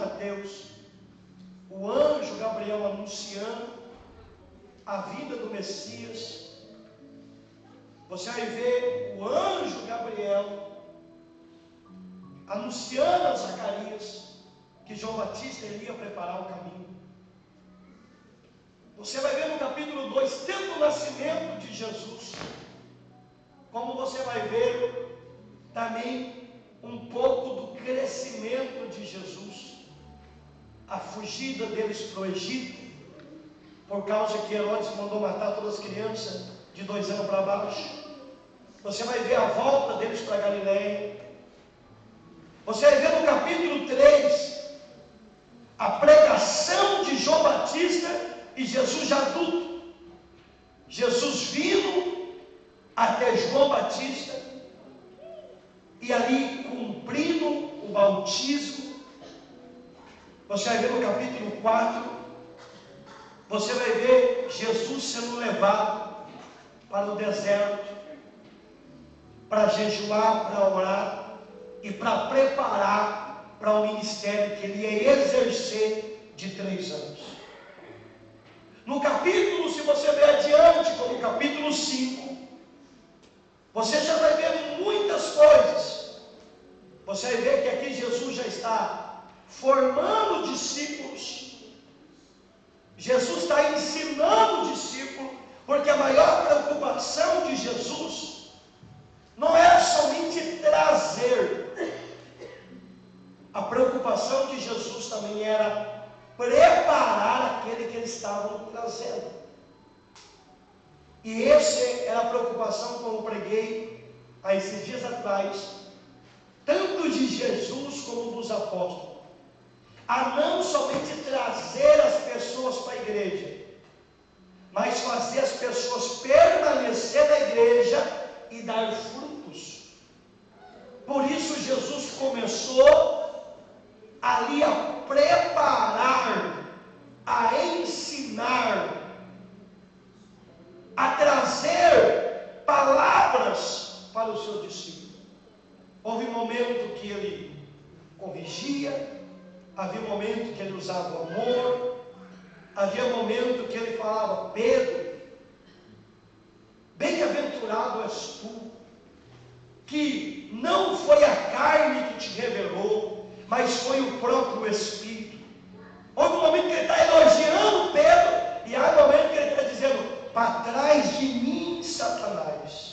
Mateus, o anjo Gabriel anunciando a vinda do Messias. Você vai ver o anjo Gabriel anunciando a Zacarias que João Batista iria preparar o caminho. Você vai ver no capítulo 2, tanto o nascimento de Jesus, como você vai ver também um pouco do crescimento de Jesus, a fugida deles para o Egito, por causa que Herodes mandou matar todas as crianças de 2 anos para baixo. Você vai ver a volta deles para Galiléia. Você vai ver no capítulo 3 a pregação de João Batista e Jesus já adulto, Jesus vindo até João Batista e ali cumprindo o bautismo. Você vai ver no capítulo 4, você vai ver Jesus sendo levado para o deserto, para jejuar, para orar e para preparar para o ministério que ele ia exercer de 3 anos. No capítulo, se você ver adiante, como o capítulo 5, você já vai ver muitas coisas. Você vai ver que aqui Jesus já está formando discípulos. Jesus está ensinando discípulos, porque a maior preocupação de Jesus não era somente trazer. A preocupação de Jesus também era preparar aquele que eles estavam trazendo. E essa era a preocupação, como preguei há esses dias atrás, tanto de Jesus como dos apóstolos, a não somente trazer as pessoas para a igreja, mas fazer as pessoas permanecer na igreja e dar frutos. Por isso Jesus começou ali a preparar, a ensinar, a trazer palavras para o seu discípulo. Houve um momento que ele corrigia, havia um momento que ele usava o amor, havia um momento que ele falava: Pedro, bem-aventurado és tu, que não foi a carne que te revelou, mas foi o próprio Espírito. Houve um momento que ele está elogiando Pedro, e há um momento que ele está dizendo: para trás de mim, Satanás.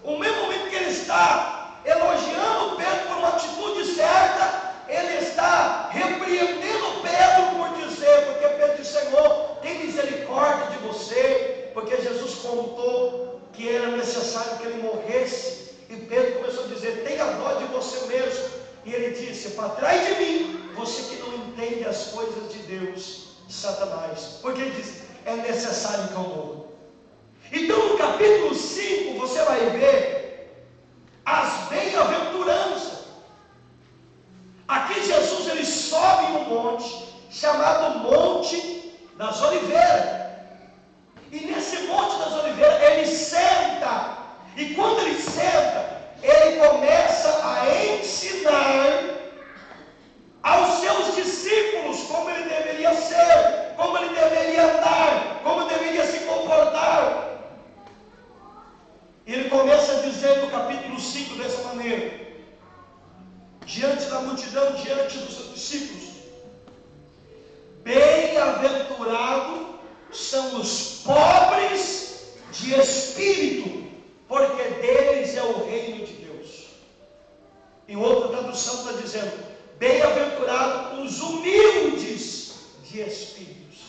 O mesmo momento que ele está elogiando Pedro por uma atitude certa, ele está repreendendo Pedro por dizer, porque Pedro disse: Senhor, tem misericórdia de você, porque Jesus contou que era necessário que ele morresse, e Pedro começou a dizer: tenha dó de você mesmo. E ele disse: para trás de mim, você que não entende as coisas de Deus, Satanás. Porque ele disse: é necessário que eu morra. Então no capítulo 5 você vai ver as bem-aventuranças. Aqui Jesus ele sobe um monte chamado Monte das Oliveiras, e nesse Monte das Oliveiras ele senta, e quando ele senta, ele começa a ensinar aos seus discípulos como ele deveria ser, como ele deveria andar, como deveria se comportar. Ele começa a dizer no capítulo 5 dessa maneira, diante da multidão, diante dos seus discípulos: bem-aventurados são os pobres de espírito, porque deles é o reino de Deus. Em outra tradução está dizendo: bem-aventurados os humildes de espíritos,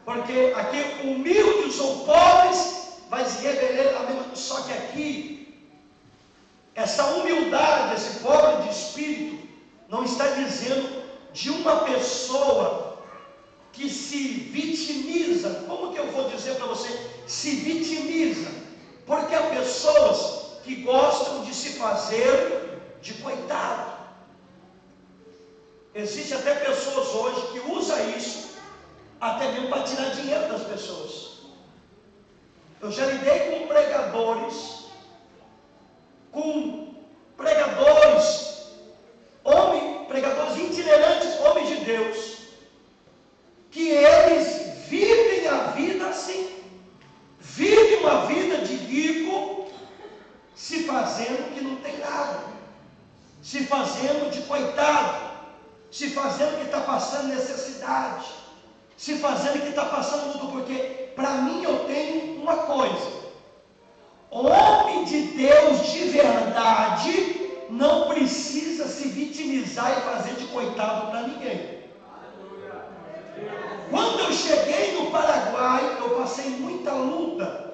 porque aqui humildes ou pobres vai se revelar a mesma. Só que aqui, essa humildade, esse pobre de espírito, não está dizendo de uma pessoa que se vitimiza. Como que eu vou dizer para você? Se vitimiza, porque há pessoas que gostam de se fazer de coitado. Existem até pessoas hoje que usam isso até mesmo para tirar dinheiro das pessoas. Eu já lidei com pregadores fazendo que não tem nada, se fazendo de coitado, se fazendo que está passando necessidade, se fazendo que está passando luto, porque para mim eu tenho uma coisa: homem de Deus de verdade não precisa se vitimizar e fazer de coitado para ninguém. Quando eu cheguei no Paraguai, eu passei muita luta.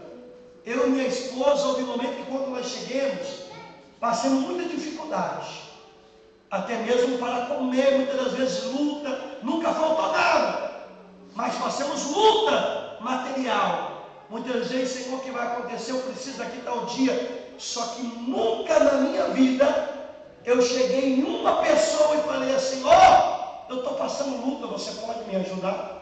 Eu e minha esposa, houve um momento que quando nós chegamos, passamos muita dificuldade, até mesmo para comer, muitas das vezes luta, nunca faltou nada, mas passamos luta material. Muitas vezes, Senhor, o que vai acontecer? Eu preciso daqui tal dia. Só que nunca na minha vida eu cheguei em uma pessoa e falei assim: ó, eu estou passando luta, você pode me ajudar?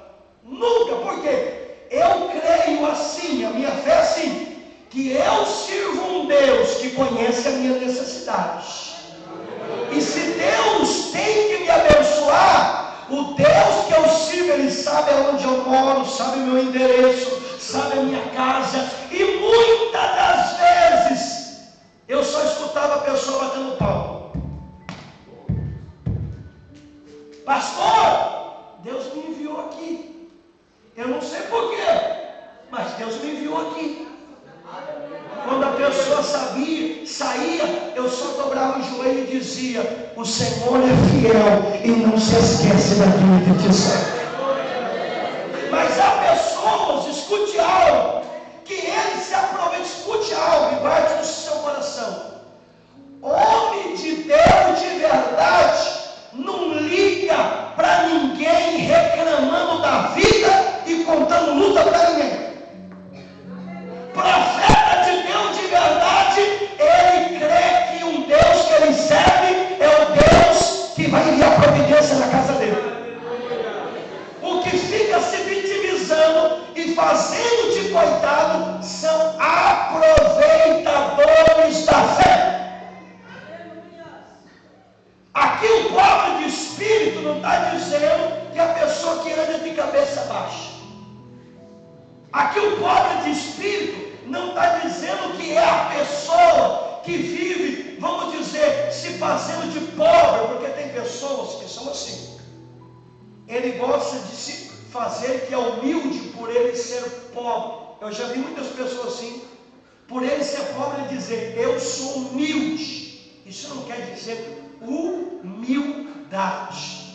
Nunca. Por quê? Eu creio assim, a minha fé é assim, que eu sirvo um Deus que conhece a minha necessidade. E se Deus tem que me abençoar, o Deus que eu sirvo, Ele sabe aonde eu moro, sabe o meu endereço, sabe a minha casa. E muitas das vezes eu só escutava a pessoa batendo palma. Pastor, Deus me enviou aqui. Eu não sei porquê, mas Deus me enviou aqui. Quando a pessoa saía, eu só dobrava o joelho e dizia: o Senhor é fiel e não se esquece daquilo que te serve. Mas há pessoas, escute algo, que ele se aproveita, escute algo e guarde no seu coração. Homem de Deus de verdade não liga para ninguém reclamando da vida e contando luta para ninguém. Profeta de Deus de verdade, ele crê que um Deus que ele serve é o Deus que vai enviar providência na casa dele. O que fica se vitimizando e fazendo de coitado são aproveitadores da fé. Aqui o pobre de espírito não está dizendo que a pessoa que anda de cabeça baixa. Aqui o pobre de espírito não está dizendo que é a pessoa que vive, vamos dizer, se fazendo de pobre, porque tem pessoas que são assim. Ele gosta de se fazer que é humilde por ele ser pobre. Eu já vi muitas pessoas assim, por ele ser pobre, ele dizer: eu sou humilde. Isso não quer dizer humildade.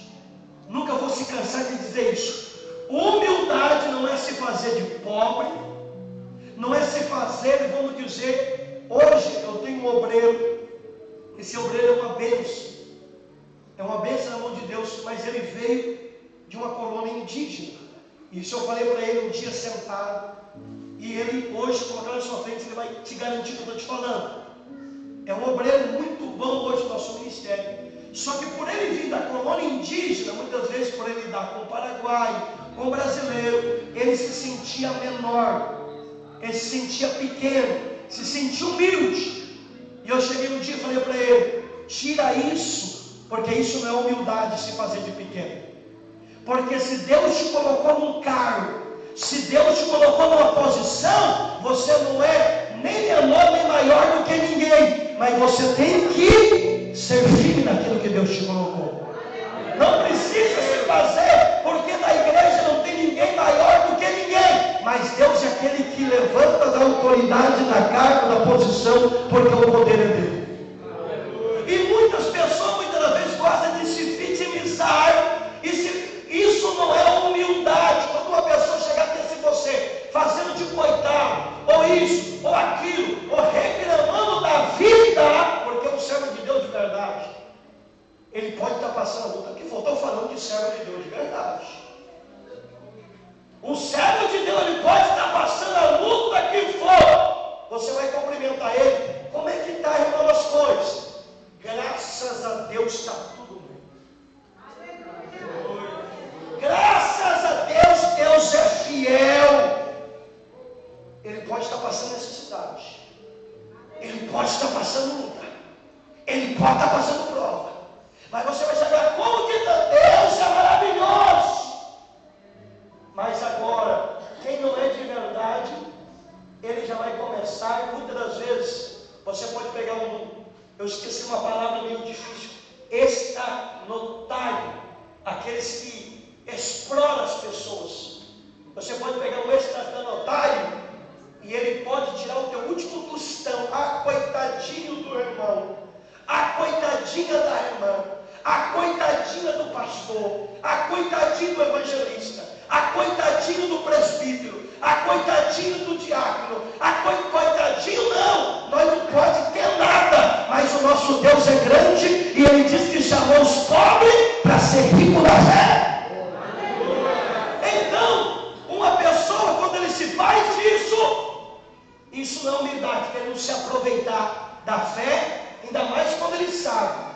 Nunca vou se cansar de dizer isso. Humildade não é se fazer de pobre, não é se fazer, vamos dizer, hoje eu tenho um obreiro, esse obreiro é uma bênção na mão de Deus, mas ele veio de uma colônia indígena. Isso eu falei para ele um dia sentado, e ele hoje, colocando na sua frente, ele vai te garantir o que eu estou te falando. É um obreiro muito bom hoje no nosso ministério. Só que por ele vir da colônia indígena, muitas vezes por ele lidar com o Paraguai, com o brasileiro, ele se sentia menor, ele se sentia pequeno, se sentia humilde. E eu cheguei um dia e falei para ele: tira isso, porque isso não é humildade, se fazer de pequeno. Porque se Deus te colocou num cargo, se Deus te colocou numa posição, você não é nem menor nem maior do que ninguém, mas você tem que ser firme naquilo que Deus te colocou. Não precisa se fazer, porque na igreja não tem ninguém maior do que ninguém, mas Deus é aquele que levanta da autoridade, da carga, da posição, porque o poder é dele. E muitas pessoas muitas vezes gostam de se vitimizar, isso não é humildade. Quando uma pessoa chegar até você fazendo de coitado, ou isso, ou aquilo, ou reclamando da vida, porque o servo de Deus de verdade, ele pode estar passando a luta. Aqui faltou falando de servo de Deus de verdade. O servo de Deus, ele pode estar passando a luta que for. Você vai cumprimentar ele: como é que está, irmão, as coisas? Graças a Deus está tudo bem. Graças a Deus, Deus é fiel. Ele pode estar passando necessidade, ele pode estar passando luta, ele pode estar passando prova, mas você vai saber como que Deus é maravilhoso. Mas agora, quem não é de verdade, ele já vai começar, e muitas das vezes você pode pegar um eu esqueci uma palavra meio difícil, estanotário, aqueles que exploram as pessoas. Você pode pegar um estanotário e ele pode tirar o teu último tostão. Ah, coitadinho do irmão, a coitadinha da irmã, a coitadinha do pastor, a coitadinha do evangelista, a coitadinha do presbítero, a coitadinha do diácono, a coitadinho não, nós não pode ter nada, mas o nosso Deus é grande e Ele diz que chamou os pobres para ser rico na fé. Então, uma pessoa, quando ele se faz isso não é humildade, que ele não se aproveitar da fé, ainda mais quando ele sabe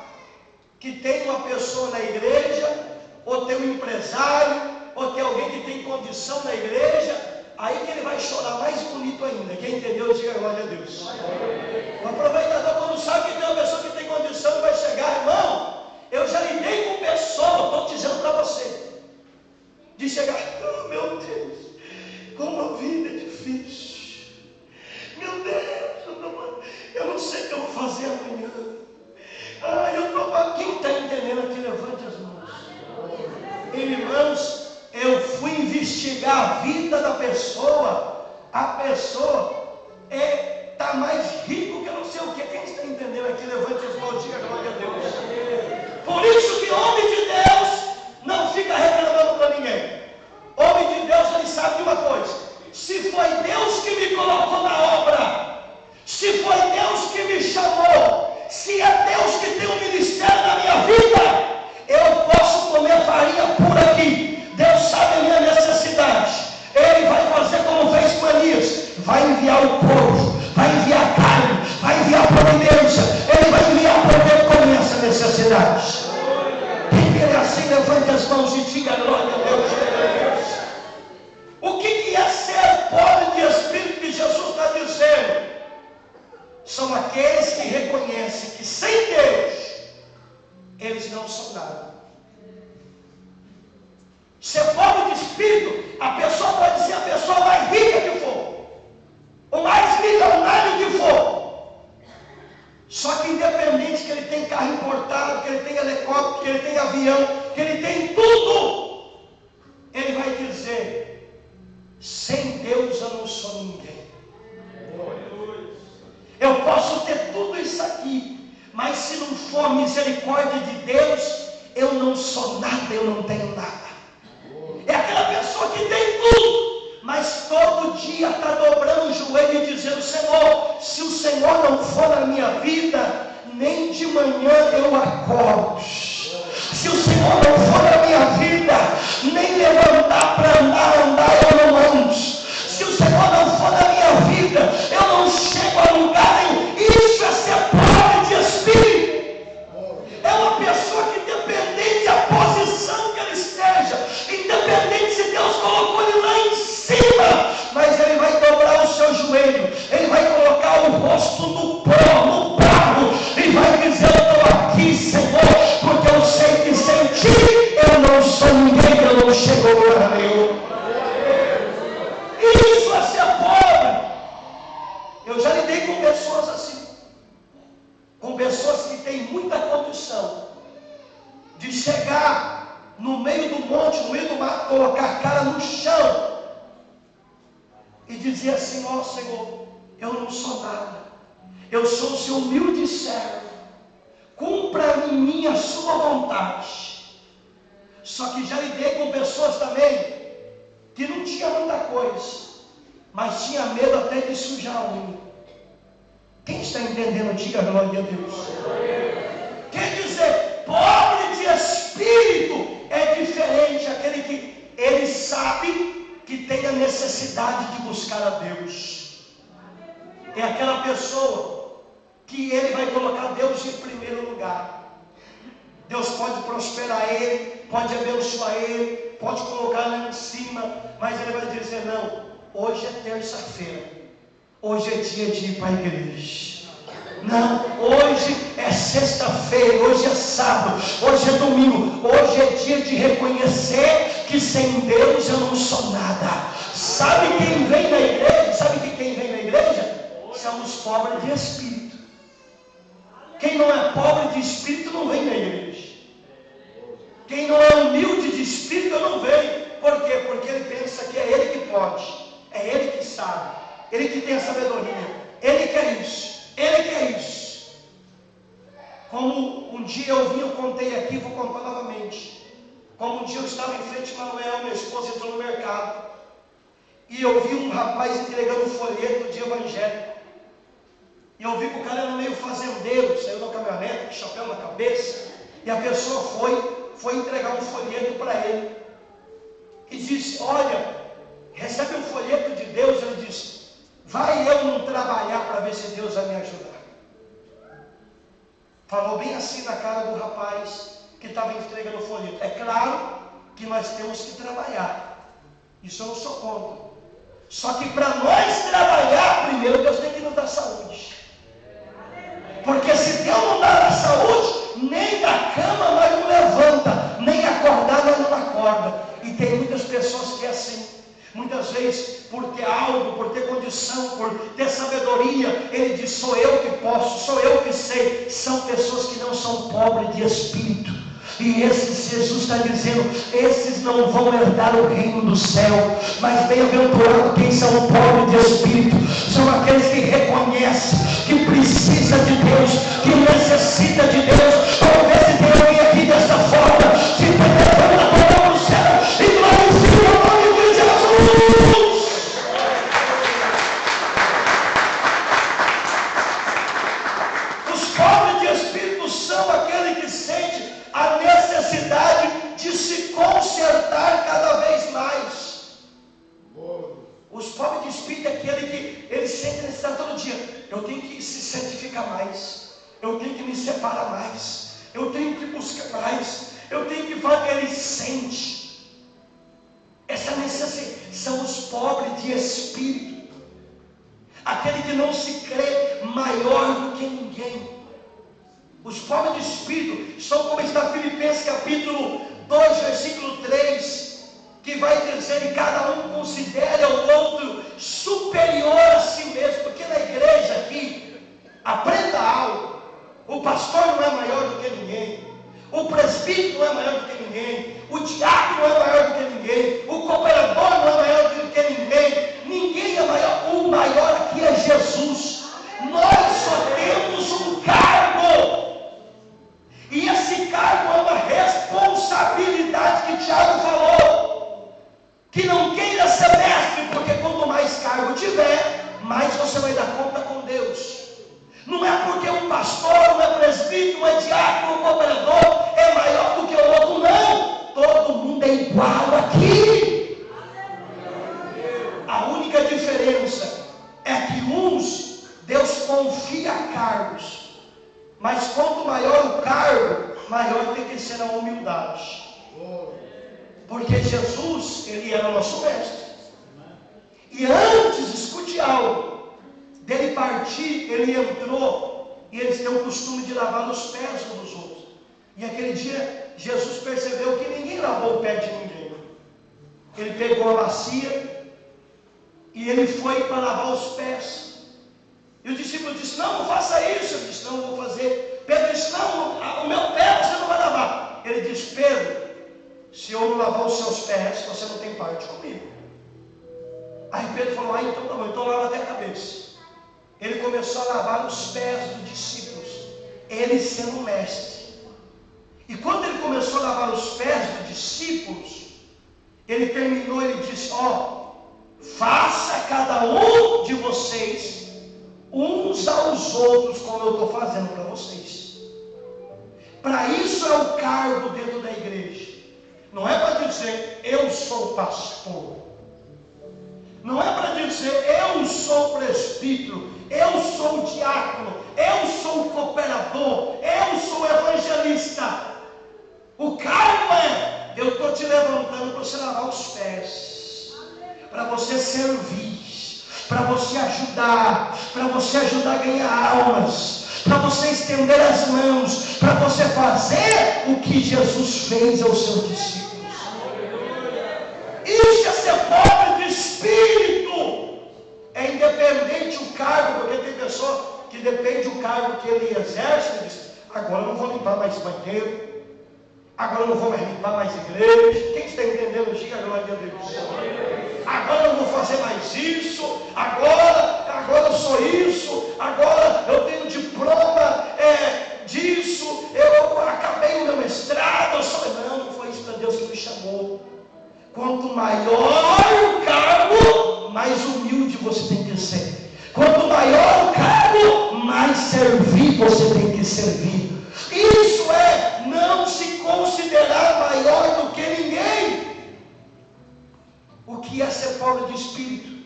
que tem uma pessoa na igreja, ou tem um empresário, ou tem alguém que tem condição na igreja, aí que ele vai chorar mais bonito ainda. Quem entendeu, diga glória a Deus. O aproveitador, quando sabe que tem uma pessoa que tem condição, vai chegar, irmão, eu já lidei com pessoa, estou dizendo para você, de chegar, oh meu Deus, como a vida é difícil, meu Deus, eu não sei o que eu vou fazer amanhã. Eu estou aqui. Quem está entendendo aqui, levante as mãos. Irmãos, eu fui investigar a vida da pessoa. A pessoa está mais rico que eu não sei o que. Quem está entendendo aqui, levante as mãos, diga glória a Deus. Por isso que homem de Deus não fica reclamando para ninguém. Homem de Deus, ele sabe de uma coisa: se foi Deus que me colocou na obra, se foi Deus que me chamou, se é Deus que tem um ministério na minha vida, eu posso comer farinha pura aqui. Deus sabe a minha necessidade. Ele vai fazer como fez com Elias, vai enviar o povo, vai enviar carne, vai enviar providência, ele vai enviar poder com essa necessidade. Quem quer assim, levante as mãos e diga glória a Deus. O que é ser pobre de espírito que Jesus está dizendo? São aqueles que reconhecem que sem Deus eles não são nada. Ser pobre de espírito, a pessoa pode ser a pessoa mais rica que for, o mais milionário que for, só que independente que ele tem carro importado, que ele tem helicóptero, que ele tem avião, que ele tem tudo, ele vai dizer: sem Deus eu não sou ninguém. Eu posso ter tudo isso aqui, mas se não for a misericórdia de Deus, eu não sou nada, eu não tenho nada. É aquela pessoa que tem tudo, mas todo dia está dobrando o joelho e dizendo: Senhor, se o Senhor não for na minha vida, nem de manhã eu acordo. Se o Senhor não for na minha vida, nem levantar para andar eu não ando. Se o Senhor não for na minha vida, eu não chego a lugar nenhum. Isso é ser pobre de espírito. É uma pessoa que, independente da posição que ele esteja, independente se Deus colocou ele lá em cima, mas ele vai dobrar o seu joelho, ele vai colocar o rosto no pó, no barro, e vai dizer: eu estou aqui, Senhor, porque eu sei que sem ti eu não sou ninguém, eu não chego a lugar nenhum. Isso é ser pobre. Eu já lidei com pessoas assim, com pessoas que têm muita condição de chegar no meio do monte, no meio do mar, colocar a cara no chão e dizer assim: ó Senhor, eu não sou nada, eu sou o seu humilde servo, cumpra em mim a sua vontade. Só que já lidei com pessoas também que não tinha muita coisa, mas tinha medo até de sujar a unha. Quem está entendendo? Diga glória a Deus. Quer dizer, pobre de espírito é diferente, aquele que ele sabe que tem a necessidade de buscar a Deus. É aquela pessoa que ele vai colocar Deus em primeiro lugar. Deus pode prosperar ele, pode abençoar ele, pode colocar lá em cima, mas ele vai dizer: não, hoje é terça-feira, hoje é dia de ir para a igreja. Não, hoje é sexta-feira, hoje é sábado, hoje é domingo, hoje é dia de reconhecer que sem Deus eu não sou nada. Sabe quem vem na igreja? Sabe que quem vem na igreja? São os pobres de espírito. Quem não é pobre de espírito não vem na igreja. Quem não é humilde de espírito não vem. Por quê? Porque ele pensa que é ele que pode, é ele que sabe, ele que tem a sabedoria, ele quer isso, ele quer isso. Como um dia eu contei aqui, vou contar novamente. Como um dia eu estava em frente a Manuel, minha esposa entrou no mercado, e eu vi um rapaz entregando um folheto de evangélico. E eu vi que o cara era meio fazendeiro, saiu da caminhonete, com chapéu na cabeça, e a pessoa foi entregar um folheto para ele. E disse: olha, recebe um folheto de Deus. Ele disse: vai eu não trabalhar para ver se Deus vai me ajudar. Falou bem assim na cara do rapaz que estava entregando o folheto. É claro que nós temos que trabalhar, isso eu não sou contra. Só que para nós trabalhar, primeiro Deus tem que nos dar saúde. Porque se Deus não dá a saúde, nem da cama nós não levanta, nem acordar nós não acorda. E tem muitas pessoas que é assim. Muitas vezes, por ter algo, por ter condição, por ter sabedoria, ele diz: sou eu que posso, sou eu que sei. São pessoas que não são pobres de espírito. E esses, Jesus está dizendo, esses não vão herdar o reino do céu. Mas bem-aventurado quem são pobres de espírito. São aqueles que reconhecem que precisa de Deus, que necessita de Deus. Vamos ver se tem alguém aqui dessa forma. Se tem, levanta a mão no céu e glorifica o nome de Jesus. Os pobres de espírito são aqueles que sentem a necessidade de se consertar cada vez mais. Os pobres de espírito é aquele que ele sente a necessidade todo dia. Eu tenho que se santificar mais, eu tenho que me separar mais, eu tenho que buscar mais, eu tenho que fazer. Ele sente essa necessidade. São os pobres de espírito, aquele que não se crê maior do que ninguém. Os pobres de espírito são como está Filipenses capítulo 2, versículo 3, que vai dizer: e cada um considere o outro superior a si mesmo. Porque na igreja aqui, aprenda algo: o pastor não é maior do que ninguém, o presbítero não é maior do que ninguém, o diácono não é maior do que ninguém, o cooperador não é maior do que ninguém. Ninguém é maior. O maior aqui é Jesus. Nós só temos um cargo. E esse cargo é uma responsabilidade que Tiago falou. Que não queira ser mestre, porque quanto mais cargo tiver, mais você vai dar conta com Deus. Não é porque um pastor, um é presbítero, um é diácono, um cooperador é maior do que o outro, não. Todo mundo é igual aqui. A única diferença é que uns, Deus confia cargos. Mas quanto maior o cargo, maior tem que ser a humildade. Porque Jesus, ele era o nosso mestre. E antes, escute algo, dele partir, ele entrou, e eles têm o costume de lavar os pés uns dos outros. E aquele dia, Jesus percebeu que ninguém lavou o pé de ninguém. Ele pegou a bacia, e ele foi para lavar os pés. E o discípulo disse: não faça isso. Ele disse: não vou fazer. Pedro disse: não, o meu pé você não vai lavar. Ele disse: Pedro, se eu não lavar os seus pés, você não tem parte comigo. Aí Pedro falou: então tá bom, então lava até a cabeça. Ele começou a lavar os pés dos discípulos, ele sendo mestre. E quando ele começou a lavar os pés dos discípulos, ele terminou, ele disse: faça cada um de vocês uns aos outros como eu estou fazendo para vocês. Para isso é o cargo dentro da igreja. Não é para dizer eu sou pastor, não é para dizer eu sou presbítero, eu sou diácono, eu sou cooperador, eu sou evangelista. O cargo é: eu estou te levantando para você lavar os pés, para você servir, para você ajudar a ganhar almas, para você estender as mãos, para você fazer o que Jesus fez aos seus discípulos. Isso é ser pobre de espírito. É independente o cargo, porque tem pessoa que depende do cargo que ele exerce, ele diz: agora eu não vou limpar mais banheiro, agora eu não vou mais limpar mais igreja. Quem está entendendo? Diga glória a Deus. Agora eu não vou fazer mais isso, agora eu sou isso, agora eu tenho diploma disso, eu acabei o meu mestrado, não foi isso para Deus que me chamou. Quanto maior o cargo, mais humilde você tem que ser. Quanto maior o cargo, mais servir você tem que servir. Isso é não se considerar maior do que ninguém. O que é ser pobre de espírito?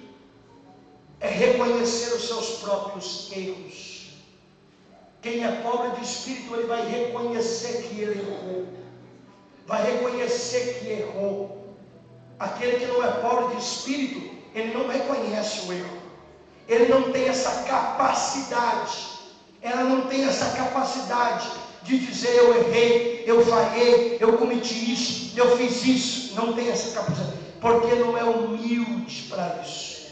É reconhecer os seus próprios erros. Quem é pobre de espírito, ele vai reconhecer que ele errou. Vai reconhecer que errou. Aquele que não é pobre de espírito, ele não reconhece o erro. Ele não tem essa capacidade. Ela não tem essa capacidade de dizer: eu errei, eu falhei, eu cometi isso, eu fiz isso. Não tem essa capacidade, porque não é humilde para isso.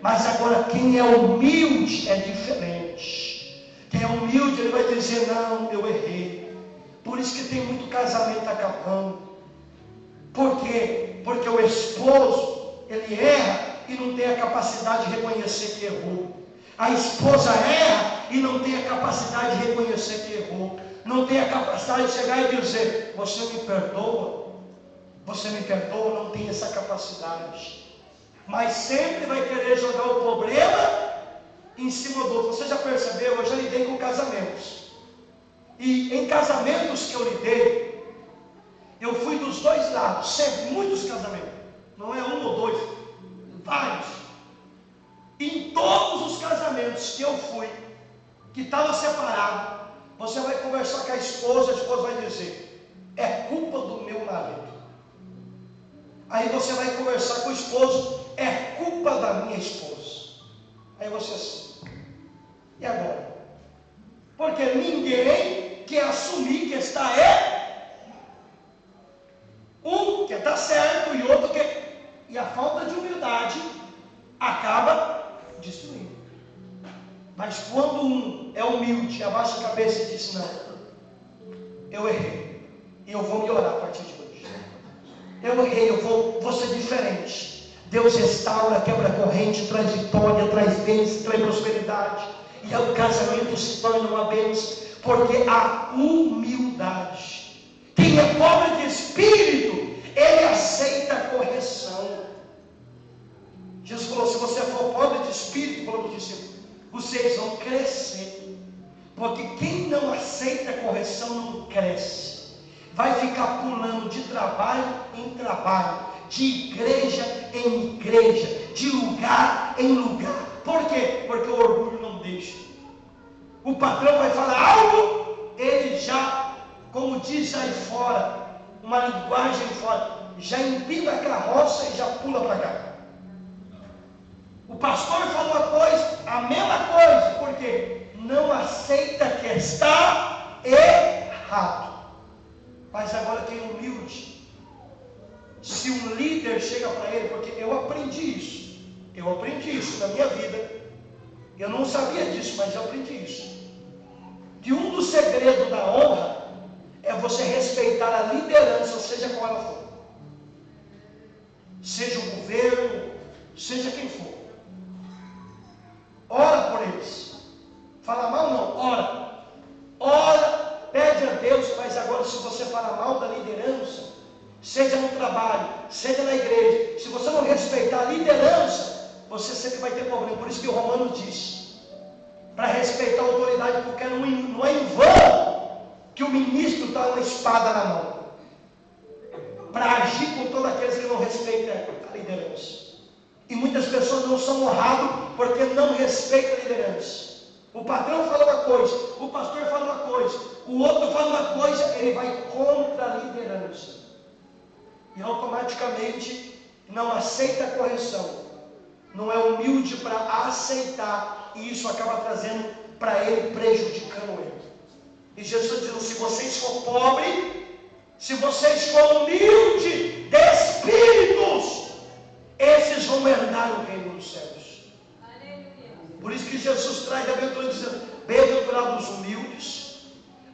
Mas agora, quem é humilde é diferente. Quem é humilde, ele vai dizer: não, eu errei. Por isso que tem muito casamento acabando. Por quê? Porque o esposo, ele erra e não tem a capacidade de reconhecer que errou. A esposa erra e não tem a capacidade de reconhecer que errou. Não tem a capacidade de chegar e dizer: você me perdoa? Você me perdoa? Não tem essa capacidade. Mas sempre vai querer jogar o problema em cima do outro. Você já percebeu? Eu já lidei com casamentos. E em casamentos que eu lidei, eu fui dos dois lados, sempre, muitos casamentos. Não é um ou dois, vários. Em todos os casamentos que eu fui, que estava separado, você vai conversar com a esposa vai dizer: é culpa do meu marido. Aí você vai conversar com o esposo: é culpa da minha esposa. Aí você assim: e agora? Porque ninguém quer assumir que está um quer estar certo e outro quer. E a falta de humildade acaba destruindo. Mas quando um é humilde, abaixa a cabeça e diz: não, eu errei, e eu vou melhorar a partir de hoje. Eu errei, eu vou ser diferente. Deus restaura, quebra corrente, traz vitória, traz bênção, traz prosperidade. E aí o casamento se torna uma bênção, porque há humildade. Quem é pobre de espírito, ele aceita a correção. Jesus falou: se você for pobre de espírito, falou para os discípulos, vocês vão crescer. Porque quem não aceita a correção não cresce. Vai ficar pulando de trabalho em trabalho, de igreja em igreja, de lugar em lugar. Por quê? Porque o orgulho não deixa. O patrão vai falar algo, ele já, como diz aí fora, uma linguagem fora, já empina a carroça e já pula para cá. O pastor falou uma coisa, a mesma coisa, porque não aceita que está errado. Mas agora quem é humilde, se um líder chega para ele, porque eu aprendi isso na minha vida, eu não sabia disso, mas eu aprendi isso, que um dos segredos da honra é você respeitar a liderança, seja qual ela for, seja o governo, seja quem for. Ora por eles. Fala mal não, ora, pede a Deus. Mas agora, se você fala mal da liderança, seja no trabalho, seja na igreja, se você não respeitar a liderança, você sempre vai ter problema. Por isso que o Romano diz, para respeitar a autoridade, porque não é em vão que o ministro está uma espada na mão, para agir com todos aqueles que não respeitam a liderança. E muitas pessoas não são honradas porque não respeitam a liderança. O patrão fala uma coisa, o pastor fala uma coisa, o outro fala uma coisa, ele vai contra a liderança. E automaticamente não aceita a correção. Não é humilde para aceitar. E isso acaba trazendo para ele, prejudicando ele. E Jesus diz: se vocês for pobres, se vocês for humildes de espíritos, esses vão herdar o reino dos céus. Por isso que Jesus traz a aventura dizendo: bem-aventurados os humildes,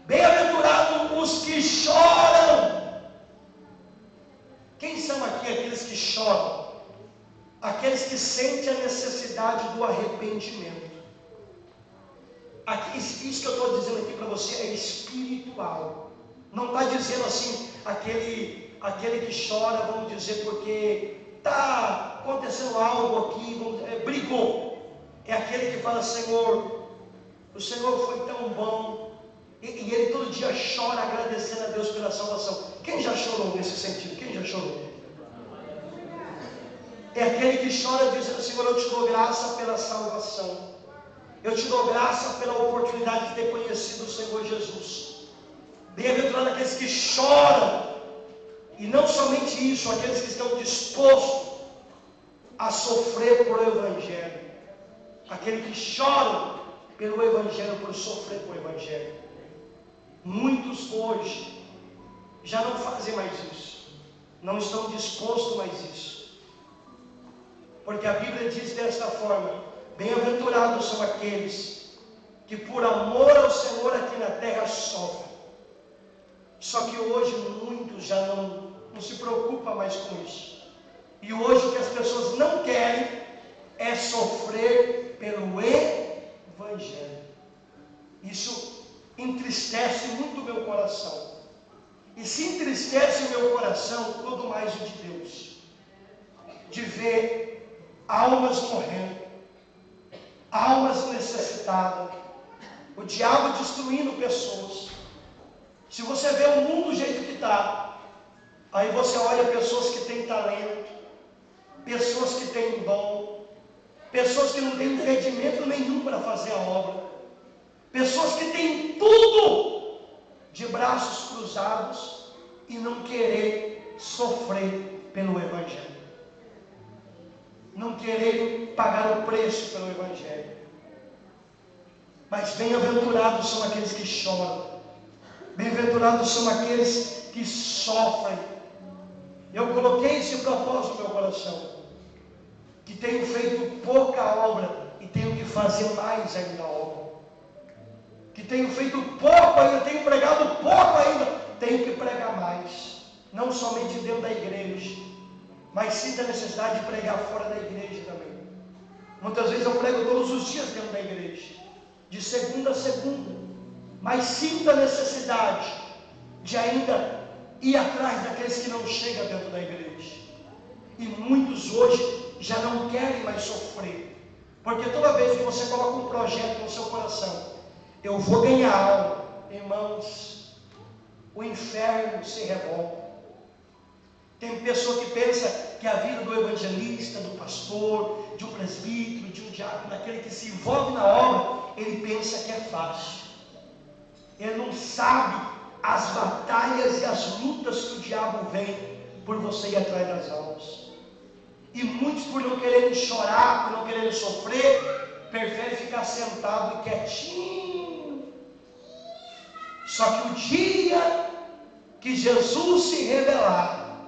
bem-aventurados os que choram. Quem são aqui aqueles que choram? Aqueles que sentem a necessidade do arrependimento. Aqui, isso que eu estou dizendo aqui para você é espiritual. Não está dizendo assim, aquele que chora, vamos dizer, porque está acontecendo algo aqui, brigou. É aquele que fala, Senhor, o Senhor foi tão bom, e ele todo dia chora agradecendo a Deus pela salvação. Quem já chorou nesse sentido? Quem já chorou? É aquele que chora dizendo, Senhor, eu te dou graça pela salvação. Eu te dou graça pela oportunidade de ter conhecido o Senhor Jesus. Bem-aventurado aqueles que choram. E não somente isso, aqueles que estão dispostos a sofrer por o Evangelho. Aquele que chora pelo Evangelho, por sofrer por o Evangelho. Muitos hoje já não fazem mais isso. Não estão dispostos mais isso. Porque a Bíblia diz desta forma, bem-aventurados são aqueles que por amor ao Senhor aqui na terra sofrem. Só que hoje muitos já não se preocupam mais com isso. E hoje o que as pessoas não querem é sofrer pelo Evangelho. Isso entristece muito o meu coração. E se entristece o meu coração, quanto mais o de Deus. De ver almas morrendo, almas necessitadas, o diabo destruindo pessoas. Se você vê o mundo do jeito que está, aí você olha pessoas que têm talento, pessoas que têm dom, pessoas que não têm impedimento nenhum para fazer a obra, pessoas que têm tudo de braços cruzados e não querer sofrer pelo Evangelho. Não quererem pagar o preço pelo Evangelho. Mas bem-aventurados são aqueles que choram. Bem-aventurados são aqueles que sofrem. Eu coloquei esse propósito no meu coração. Que tenho feito pouca obra e tenho que fazer mais ainda a obra. Que tenho feito pouco ainda, tenho pregado pouco ainda, tenho que pregar mais. Não somente dentro da igreja, mas sinto a necessidade de pregar fora da igreja também. Muitas vezes eu prego todos os dias dentro da igreja, de segunda a segunda, mas sinto a necessidade de ainda ir atrás daqueles que não chegam dentro da igreja. E muitos hoje já não querem mais sofrer, porque toda vez que você coloca um projeto no seu coração, eu vou ganhar alma, irmãos, o inferno se revolta. Tem pessoa que pensa que a vida do evangelista, do pastor, de um presbítero, de um diácono, daquele que se envolve na obra, ele pensa que é fácil. Ele não sabe as batalhas e as lutas que o diabo vem por você ir atrás das almas. E muitos, por não quererem chorar, por não quererem sofrer, preferem ficar sentado e quietinho. Só que o dia que Jesus se revelar,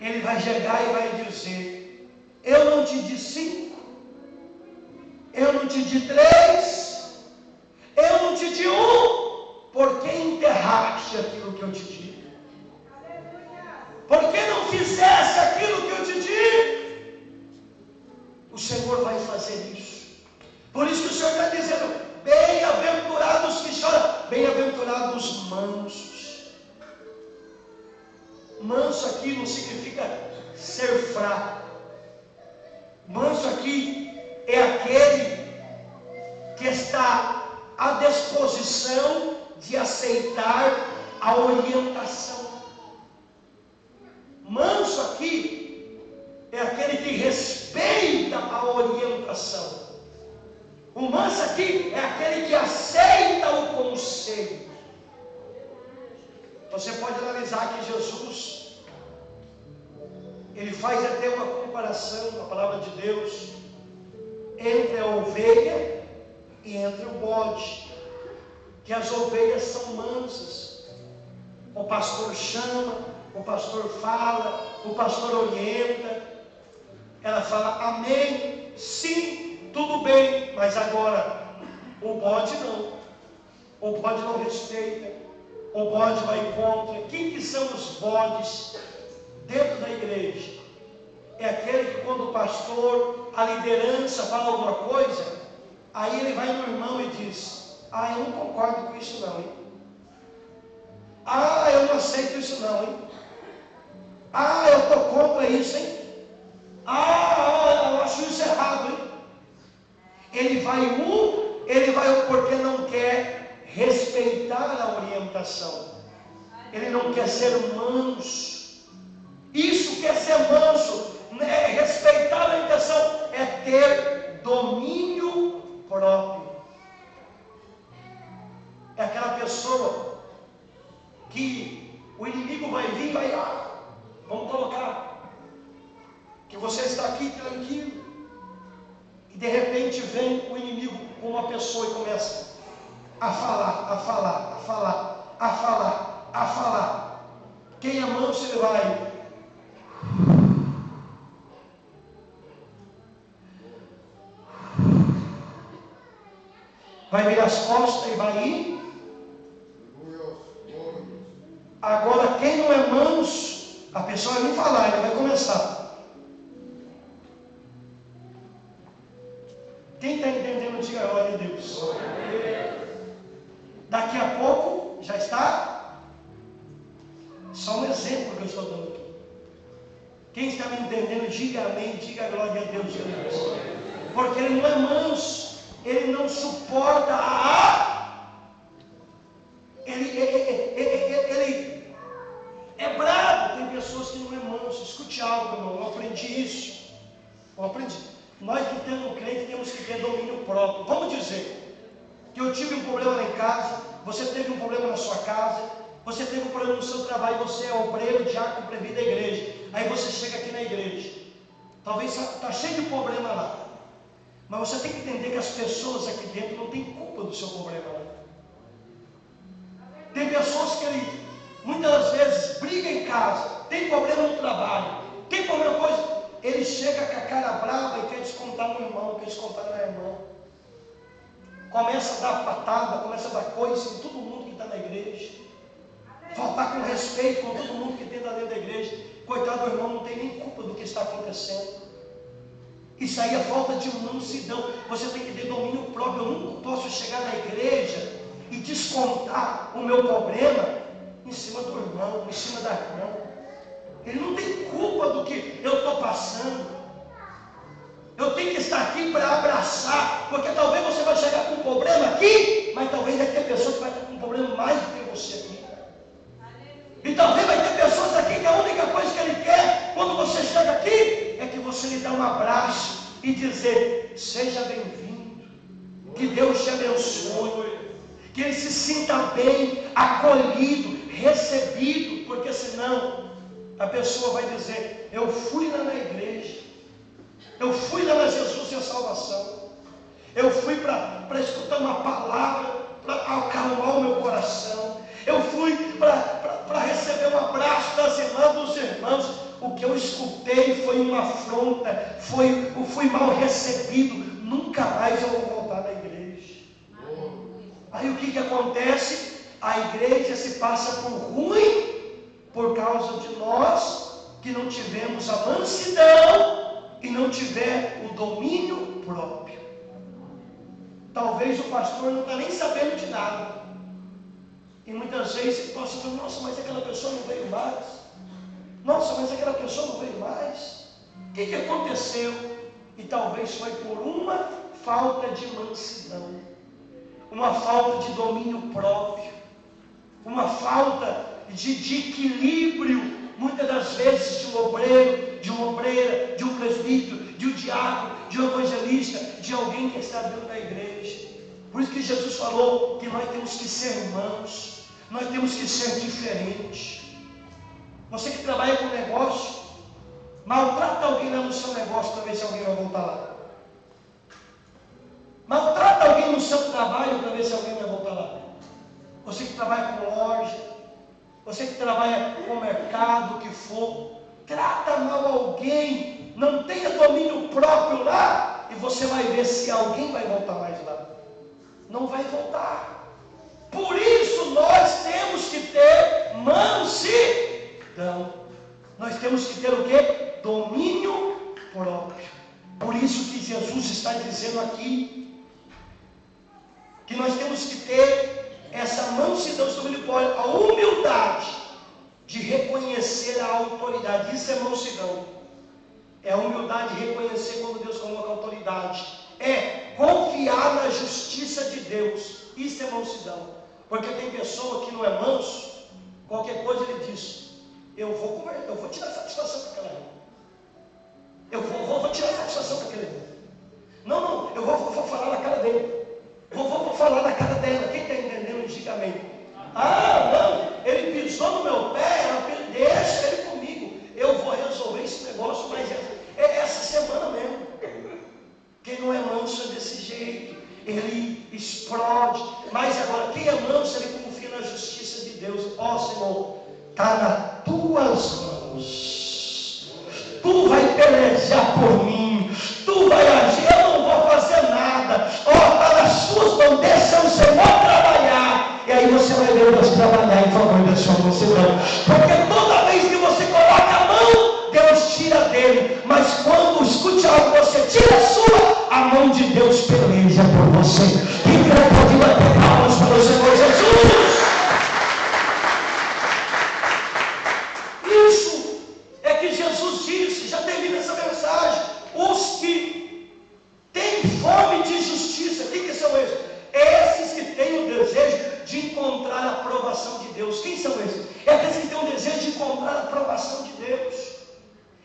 ele vai chegar e vai dizer: eu não te di 5, eu não te di 3, eu não te di 1, por que enterraste aquilo que eu te di? Por que não fizeste aquilo que eu te di? O Senhor vai fazer isso. Por isso que o Senhor está dizendo: bem-aventurados que choram, bem-aventurados os mansos. Manso aqui não significa ser fraco. Manso aqui é aquele que está à disposição de aceitar a orientação. Manso aqui é aquele que respeita a orientação. O manso aqui é aquele que aceita o conselho. Você pode analisar que Jesus, ele faz até uma comparação na palavra de Deus entre a ovelha e entre o bode, que as ovelhas são mansas. O pastor chama, o pastor fala, o pastor orienta, ela fala amém, sim, tudo bem, mas agora o bode não. ou bode não respeita, ou bode vai contra. Quem que são os bodes dentro da igreja? É aquele que quando o pastor, a liderança fala alguma coisa, aí ele vai no irmão e diz: ah, eu não concordo com isso não, hein? Ah, eu não aceito isso não, hein? Ah, eu estou contra isso, hein? Ah, eu acho isso errado, hein? Ele vai porque não quer respeitar a orientação. Ele não quer ser manso. Isso quer ser manso, né? Respeitar a orientação é ter domínio próprio. É aquela pessoa que o inimigo vai vir e vai, vamos colocar que você está aqui tranquilo, e de repente vem o inimigo com uma pessoa e começa a falar. Quem é manso, ele vai virar as costas e vai ir. Agora, quem não é manso, a pessoa vai vir falar, ele vai começar. Quem está entendendo, diga glória a Deus. Daqui a pouco já está. Só um exemplo que eu estou dando aqui. Quem está me entendendo, diga amém, diga glória a Deus. Porque ele não é manso, ele não suporta ele é bravo. Tem pessoas que não é manso. Escute algo, irmão, eu aprendi isso. Nós que temos crente temos que ter domínio próprio. Vamos dizer que eu tive um problema lá em casa, você teve um problema na sua casa, você teve um problema no seu trabalho, você é obreiro, diácono, presbítero da igreja. Aí você chega aqui na igreja, talvez está cheio de problema lá, mas você tem que entender que as pessoas aqui dentro não têm culpa do seu problema lá. Tem pessoas que muitas das vezes brigam em casa, tem problema no trabalho, tem problema coisa. Ele chega com a cara brava e quer descontar no irmão, quer descontar na irmã. Começa a dar patada, começa a dar coisa em todo mundo que está na igreja. Faltar com respeito com todo mundo que tem dentro da igreja. Coitado do irmão, não tem nem culpa do que está acontecendo. Isso aí é falta de mansidão. Você tem que ter domínio próprio. Eu nunca posso chegar na igreja e descontar o meu problema em cima do irmão, em cima da irmã. Ele não tem culpa do que eu estou passando. Eu tenho que estar aqui para abraçar, porque talvez você vai chegar com um problema aqui, mas talvez vai ter pessoas que vai ter um problema mais do que você aqui. E talvez vai ter pessoas aqui que a única coisa que ele quer, quando você chega aqui, é que você lhe dê um abraço e dizer: seja bem-vindo, que Deus te abençoe, que ele se sinta bem, acolhido, recebido, porque senão a pessoa vai dizer: eu fui lá na igreja, eu fui lá na Jesus e a salvação, eu fui para escutar uma palavra, para acalmar o meu coração, eu fui para receber um abraço das irmãs, dos irmãos. O que eu escutei foi uma afronta, fui mal recebido, nunca mais eu vou voltar na igreja. Aí o que acontece? A igreja se passa por ruim, por causa de nós que não tivemos a mansidão e não tiver o domínio próprio. Talvez o pastor não está nem sabendo de nada. E muitas vezes o pastor fala: nossa, mas aquela pessoa não veio mais. Nossa, mas aquela pessoa não veio mais. O que aconteceu? E talvez foi por uma falta de mansidão, uma falta de domínio próprio, uma falta de equilíbrio, muitas das vezes, de um obreiro, de uma obreira, de um presbítero, de um diácono, de um evangelista, de alguém que está dentro da igreja. Por isso que Jesus falou que nós temos que ser irmãos, nós temos que ser diferentes. Você que trabalha com negócio, maltrata alguém lá no seu negócio para ver se alguém vai voltar lá. Maltrata alguém no seu trabalho para ver se alguém vai voltar lá. Você que trabalha com loja, você que trabalha com mercado, o que for, trata mal alguém, não tenha domínio próprio lá, e você vai ver se alguém vai voltar mais lá. Não vai voltar. Por isso nós temos que ter mansidão. Nós temos que ter o quê? Domínio próprio. Por isso que Jesus está dizendo aqui que nós temos que ter essa mansidão, esse domínio próprio, a humildade de reconhecer a autoridade. Isso é mansidão. É a humildade de reconhecer quando Deus coloca autoridade. É confiar na justiça de Deus. Isso é mansidão. Porque tem pessoa que não é manso, qualquer coisa ele diz: eu vou tirar satisfação com aquela gente. Eu vou tirar satisfação com aquele. Não, eu vou falar na cara dele. Vou falar na cara dela. Quem está entendendo, diga amém. Não, ele pisou no meu pé, deixa ele comigo. Eu vou resolver esse negócio, mas é essa semana mesmo. Quem não é manso é desse jeito, ele explode. Mas agora, quem é manso, ele confia na justiça de Deus. Senhor, está nas tuas mãos. Tu vai pelejar por mim, tu vai agir, eu não vou fazer nada. Está nas suas mãos, deixa o Senhor trabalhar. E aí você vai ver Deus trabalhar em favor da sua mansidão. Porque toda vez que você coloca a mão, Deus tira dele. Mas quando escute algo, você tira a sua, a mão de Deus peleja por você. Quem pode bater palmas para o Senhor Jesus? Isso é que Jesus disse, já termina essa mensagem. Os que têm fome de justiça, quem que são esses? Esses que têm o desejo de encontrar a aprovação de Deus. Quem são esses? É aqueles que têm o desejo de encontrar a aprovação de Deus.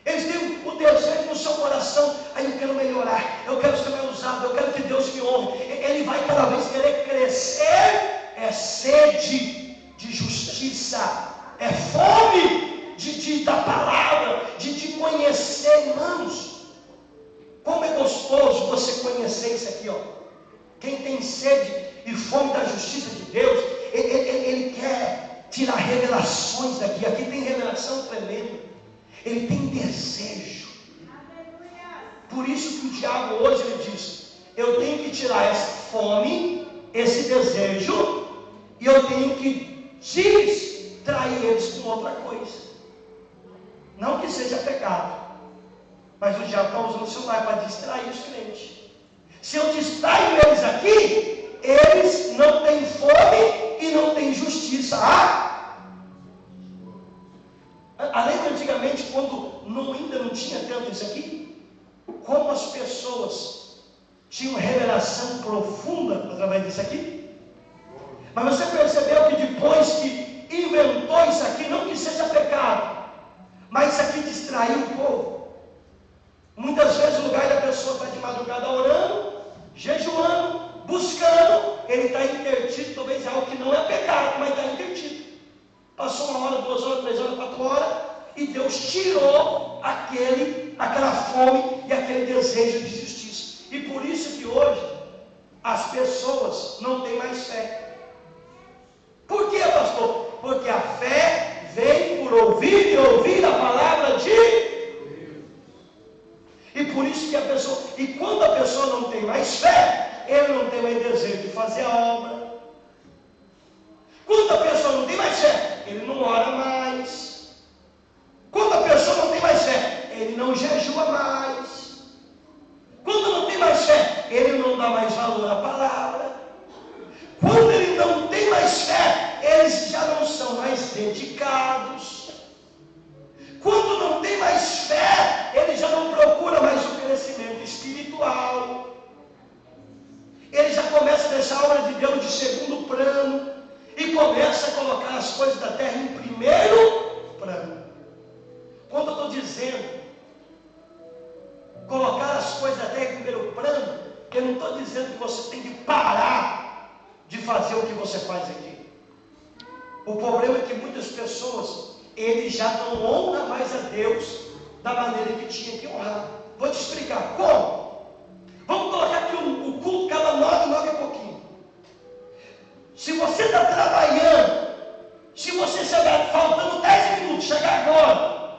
Eles têm o desejo no seu coração: eu quero melhorar, eu quero ser mais usado, eu quero que Deus me honre. Ele vai cada vez querer crescer. É sede de justiça, é fome da palavra, de conhecer. Irmãos, como é gostoso você conhecer isso aqui, Quem tem sede e fome da justiça de Deus, ele quer tirar revelações daqui. Aqui tem revelação tremenda. Ele tem desejo. Por isso que o diabo hoje ele diz: eu tenho que tirar essa fome, esse desejo, e eu tenho que distrair eles com outra coisa. Não que seja pecado, mas o diabo está usando o celular para distrair os crentes. Se eu distraio eles aqui, eles não têm fome e não têm justiça. Além de antigamente, quando ainda não tinha tanto isso aqui, como as pessoas tinham revelação profunda através disso aqui. Mas você percebeu que depois que inventou isso aqui, não que seja pecado, mas isso aqui distraiu o povo. Muitas vezes o lugar da pessoa está de madrugada orando, jejuando, buscando, ele está intertido. Talvez é algo que não é pecado, mas está intertido. Passou 1 hora, 2 horas, 3 horas, 4 horas, e Deus tirou aquela fome e aquele desejo de justiça. E por isso que hoje as pessoas não têm mais fé. Por quê, pastor? Porque a fé vem por ouvir e ouvir a palavra de Deus. E por isso que a pessoa, e quando a pessoa não tem mais fé, ele não tem mais desejo de fazer a obra. Quando a pessoa não tem mais fé, ele não ora mais. Quando a pessoa não tem mais fé, ele não jejua mais. Quando não tem mais fé, ele não dá mais valor à palavra. Quando ele não tem mais fé, eles já não são mais dedicados. Quando não tem mais fé, ele já não procura mais o crescimento espiritual. Ele já começa a deixar a obra de Deus de segundo plano e começa a colocar as coisas da terra em primeiro plano. Quando eu estou dizendo colocar as coisas da terra em primeiro plano, eu não estou dizendo que você tem que parar de fazer o que você faz aqui. O problema é que muitas pessoas, eles já não honram mais a Deus da maneira que tinha que honrar. Vou te explicar como. Vamos colocar aqui o culto cada 9 e pouquinho. Se você está trabalhando, se você chegar faltando 10 minutos, chegar agora,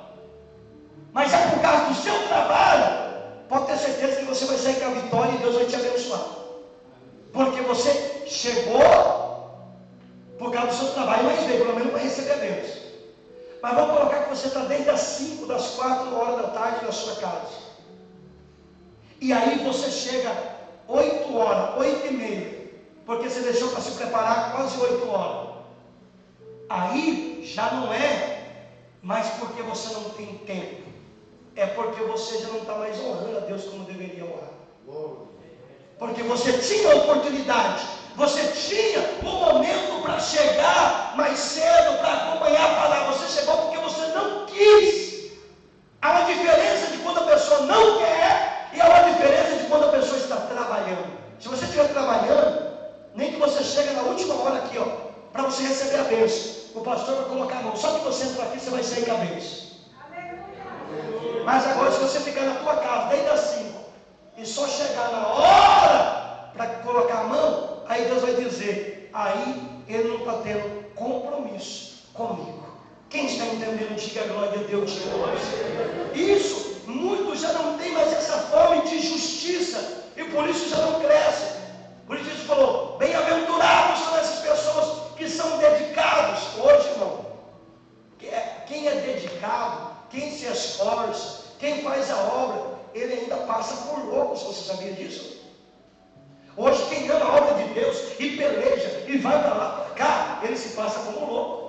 mas é por causa do seu trabalho, pode ter certeza que você vai sair com a vitória e Deus vai te abençoar. Porque você chegou por causa do seu trabalho, mas veio, pelo menos para receber a bênção. Mas vamos colocar que você está desde as 5, das 4 horas da tarde na sua casa. E aí você chega 8 horas, 8h30, porque você deixou para se preparar quase 8 horas. Aí já não é mais porque você não tem tempo, é porque você já não está mais honrando a Deus como deveria honrar. Porque você tinha a oportunidade, você tinha um momento para chegar mais cedo, para acompanhar a palavra. Você chegou porque você não quis. Há uma diferença de quando a pessoa não quer e há uma diferença de quando a pessoa está trabalhando. Se você estiver trabalhando, nem que você chegue na última hora aqui, ó, para você receber a bênção. O pastor vai colocar a mão. Só que você entrar aqui, você vai sair com a bênção. Mas agora, se você ficar na tua casa desde as 5 e só chegar na hora para colocar a mão, aí Deus vai dizer, aí ele não está tendo compromisso comigo. Quem está entendendo, diga glória a Deus. Isso, muitos já não têm mais essa fome de justiça e por isso já não crescem. Por isso Jesus falou, bem-aventurados são essas pessoas que são dedicados. Hoje, irmão, quem é dedicado, quem se esforça, quem faz a obra, ele ainda passa por loucos. Você sabia disso? Hoje quem ama a obra de Deus e peleja e vai para lá, para cá, ele se passa como louco.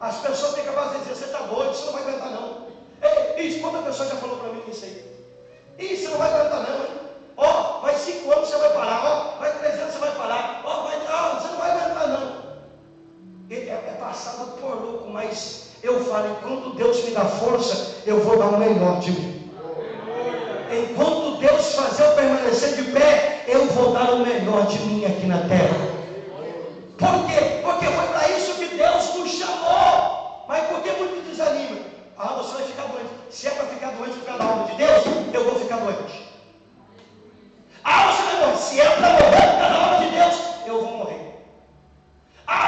As pessoas têm capaz de dizer, você está doido, você não vai aguentar não. Ei, quanta pessoa já falou para mim isso aí? Você não vai aguentar não, hein? Ó, mais 5 anos você vai parar, ó, mais 3 anos você vai parar, ó, você não vai aguentar não. É passado por louco, mas eu falo, enquanto Deus me dá força, eu vou dar o melhor de mim. Enquanto Deus fazer eu permanecer de pé, eu vou dar o melhor de mim aqui na terra. Por quê? Porque foi para isso que Deus nos chamou. Mas por que muito desanima? Você vai ficar doente. Se é para ficar doente por causa da obra de Deus, eu vou ficar doente. Você vai morrer. Se é para morrer por causa da obra de Deus, eu vou morrer.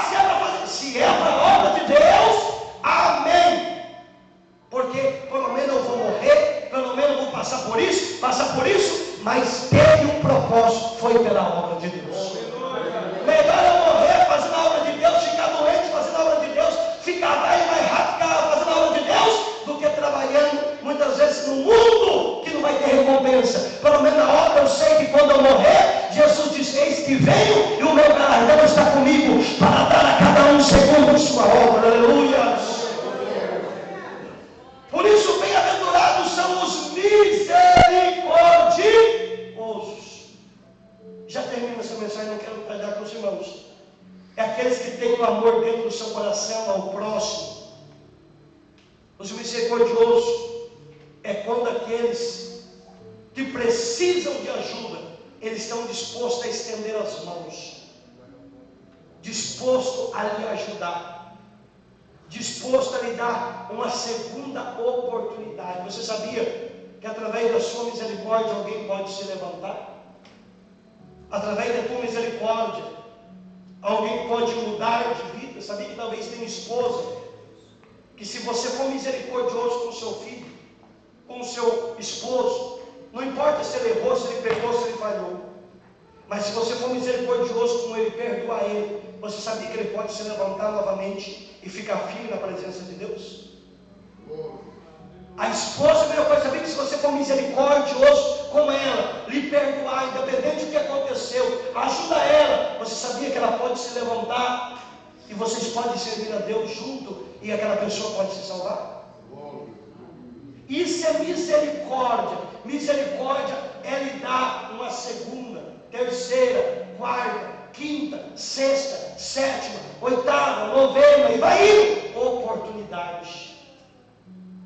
Se é para fazer, se é para a obra de Deus, amém. Porque pelo menos eu vou morrer, pelo menos eu vou passar por isso, mas teve um propósito, foi pela obra de Deus. Melhor eu morrer fazendo a obra de Deus, ficar doente fazendo a obra de Deus, ficar velho mais rápido fazendo a obra de Deus, do que trabalhando muitas vezes no mundo que não vai ter recompensa. Pelo menos na obra eu sei que quando eu morrer, Jesus diz, eis que venho e o meu galardão está comigo para dar a cada um segundo sua obra. Aleluia. Por isso, bem-aventurados são os misericordiosos. Já termino essa mensagem, não quero trabalhar com os irmãos. É aqueles que têm o amor dentro do seu coração ao próximo. Os misericordiosos é quando aqueles que precisam de ajuda, eles estão dispostos a estender as mãos, disposto a lhe ajudar, disposto a lhe dar uma segunda oportunidade. Você sabia que através da sua misericórdia alguém pode se levantar? Através da tua misericórdia alguém pode mudar de vida. Sabia que talvez tenha esposa que, se você for misericordioso com o seu filho, com o seu esposo, não importa se ele errou, se ele pecou, se ele falhou, mas se você for misericordioso com ele, perdoar ele, você sabia que ele pode se levantar novamente e ficar firme na presença de Deus? A esposa, meu pai, sabia que se você for misericordioso com ela, lhe perdoar, independente do que aconteceu, ajuda ela, você sabia que ela pode se levantar e vocês podem servir a Deus junto e aquela pessoa pode se salvar? Isso é misericórdia. Misericórdia é lhe dar uma segunda, terceira, quarta, quinta, sexta, sétima, oitava, novena e vai indo oportunidade.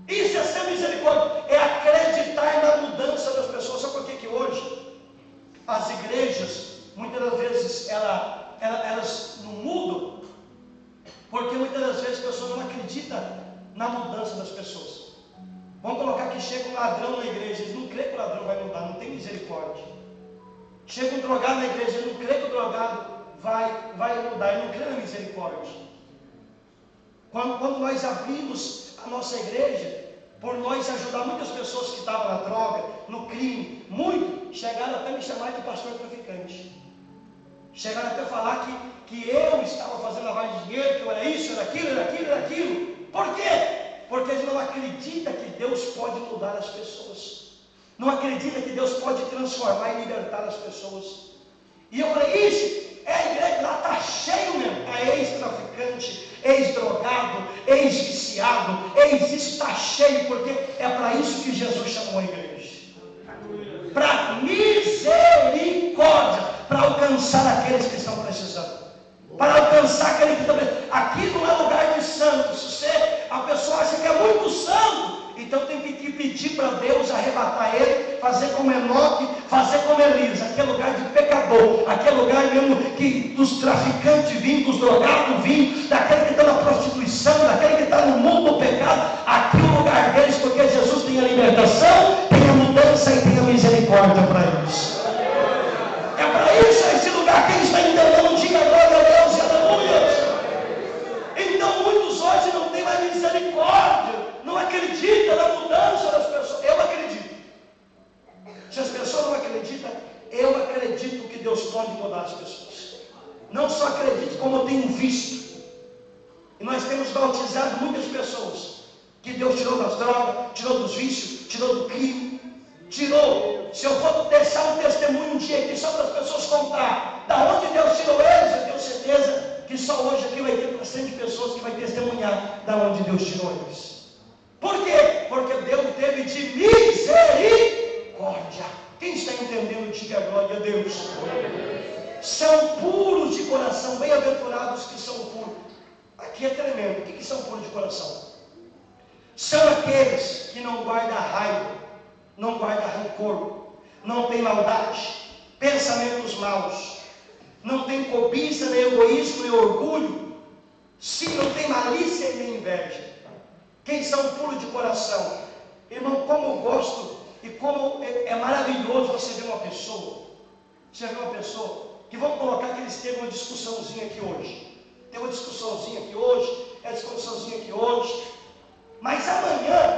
Isso é ser misericórdia, é acreditar na mudança das pessoas. Sabe por que hoje as igrejas, muitas das vezes, elas não mudam? Porque muitas das vezes as pessoas não acreditam na mudança das pessoas. Vamos colocar que chega um ladrão na igreja, eles não creem que o ladrão vai mudar, não tem misericórdia. Chega um drogado na igreja, ele não crê que o drogado vai mudar, ele não crê na misericórdia. Quando nós abrimos a nossa igreja, por nós ajudar muitas pessoas que estavam na droga, no crime, muito, chegaram até me chamar de pastor traficante. Chegaram até a falar que eu estava fazendo lavagem de dinheiro, que eu era isso, era aquilo, era aquilo, era aquilo. Por quê? Porque eles não acreditam que Deus pode mudar as pessoas. Não acredita que Deus pode transformar e libertar as pessoas. E eu falei, isso é a igreja, lá está cheio mesmo. A ex-traficante, ex-drogado, ex-viciado, ex-isso está cheio, porque é para isso que Jesus chamou a igreja. Para misericórdia, para alcançar aqueles que estão precisando. Para alcançar aqueles que estão precisando. Aqui não é lugar de santos. Se a pessoa acha que é muito santo, então tem que pedir para Deus arrebatar ele, fazer como Enoque, fazer como Elias. Aqui é lugar de pecador, aqui é lugar mesmo que dos traficantes vêm, dos drogados vêm, daquele que está na prostituição, daquele que está no mundo do pecado. Aqui é o lugar deles, porque Jesus tem a libertação, tem a mudança e tem a misericórdia para eles. É para isso esse lugar. Quem está entendendo, diga glória a Deus e aleluia. Então muitos hoje não têm mais misericórdia, não acreditam na mudança das pessoas. Eu acredito. Se as pessoas não acreditam, eu acredito que Deus pode mudar as pessoas. Não só acredito, como eu tenho visto. E nós temos bautizado muitas pessoas que Deus tirou das drogas, tirou dos vícios, tirou do crime, tirou. Se eu for deixar um testemunho um dia aqui só para as pessoas contar da onde Deus tirou eles, eu tenho certeza que só hoje aqui vai ter bastante pessoas que vai testemunhar da onde Deus tirou eles. Por quê? Porque Deus teve de misericórdia. Quem está entendendo, diga glória a Deus. São puros de coração, bem-aventurados que são puros. Aqui é tremendo. O que são puros de coração? São aqueles que não guardam raiva, não guardam rancor, não tem maldade, pensamentos maus, não tem cobiça, nem egoísmo, nem orgulho, sim, não tem malícia nem inveja. Quem são puros de coração? Irmão, como eu gosto e como é maravilhoso você ver uma pessoa. Você vê uma pessoa que, vamos colocar que eles teve uma discussãozinha aqui hoje. Tem uma discussãozinha aqui hoje, é discussãozinha aqui hoje. Mas amanhã